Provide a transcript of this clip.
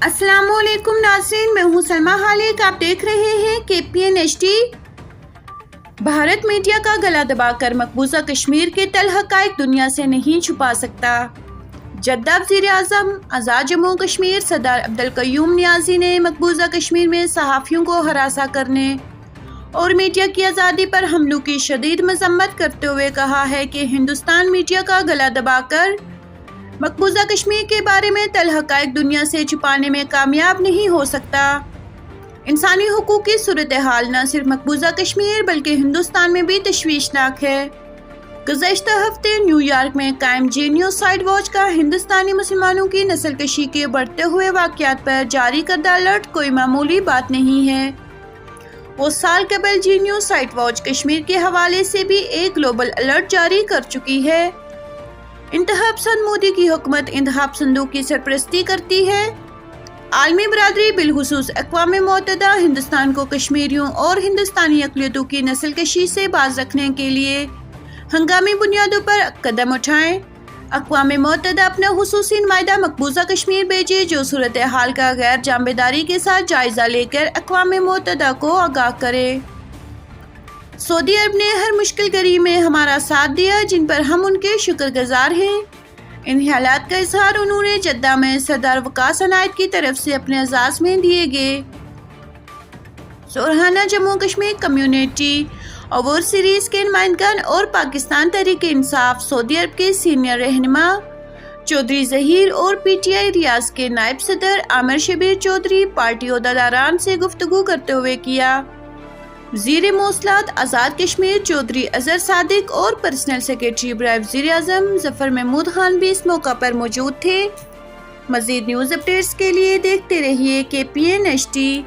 السلام علیکم ناظرین، میں ہوں سلمہ خالق، آپ دیکھ رہے ہیں KPN-HD۔ بھارت میڈیا کا گلا دبا کر مقبوضہ کشمیر کے تل حقائق دنیا سے نہیں چھپا سکتا۔ جدہ وزیر اعظم آزاد جموں و کشمیر سردار عبدالقیوم نیازی نے مقبوضہ کشمیر میں صحافیوں کو ہراساں کرنے اور میڈیا کی آزادی پر حملوں کی شدید مذمت کرتے ہوئے کہا ہے کہ ہندوستان میڈیا کا گلا دبا کر مقبوضہ کشمیر کے بارے میں تل حقائق دنیا سے چھپانے میں کامیاب نہیں ہو سکتا۔ انسانی حقوق کی صورتحال نہ صرف مقبوضہ کشمیر بلکہ ہندوستان میں بھی تشویشناک ہے۔ گزشتہ ہفتے نیو یارک میں قائم جینوسائیڈ واچ کا ہندوستانی مسلمانوں کی نسل کشی کے بڑھتے ہوئے واقعات پر جاری کردہ الرٹ کوئی معمولی بات نہیں ہے۔ وہ سال قبل جینوسائیڈ واچ کشمیر کے حوالے سے بھی ایک گلوبل الرٹ جاری کر چکی ہے۔ انتہا پسند مودی کی حکومت انتہا پسندوں کی سرپرستی کرتی ہے۔ عالمی برادری بالخصوص اقوام متحدہ ہندوستان کو کشمیریوں اور ہندوستانی اقلیتوں کی نسل کشی سے باز رکھنے کے لیے ہنگامی بنیادوں پر قدم اٹھائیں۔ اقوام متحدہ اپنا خصوصی نمائندہ مقبوضہ کشمیر بھیجے جو صورتحال کا غیر جانبداری کے ساتھ جائزہ لے کر اقوام متحدہ کو آگاہ کرے۔ سعودی عرب نے ہر مشکل گھڑی میں ہمارا ساتھ دیا، جن پر ہم ان کے شکر گزار ہیں۔ ان خیالات کا اظہار انہوں نے جدہ میں سردار وقاص عنایت کی طرف سے اپنے اعزاز میں دیے گئے سرہانہ Jammu Kashmir community overseas کے نمائندگان اور پاکستان تحریک انصاف سعودی عرب کے سینئر رہنما چودھری ظہیر اور PTI ریاض کے نائب صدر عامر شبیر چودھری پارٹی عہدیداران سے گفتگو کرتے ہوئے کیا۔ وزیر مواصلات آزاد کشمیر چودھری اظہر صادق اور پرسنل سیکرٹری برائے وزیر اعظم ظفر محمود خان بھی اس موقع پر موجود تھے۔ مزید نیوز اپڈیٹس کے لیے دیکھتے رہیے KPN-HD۔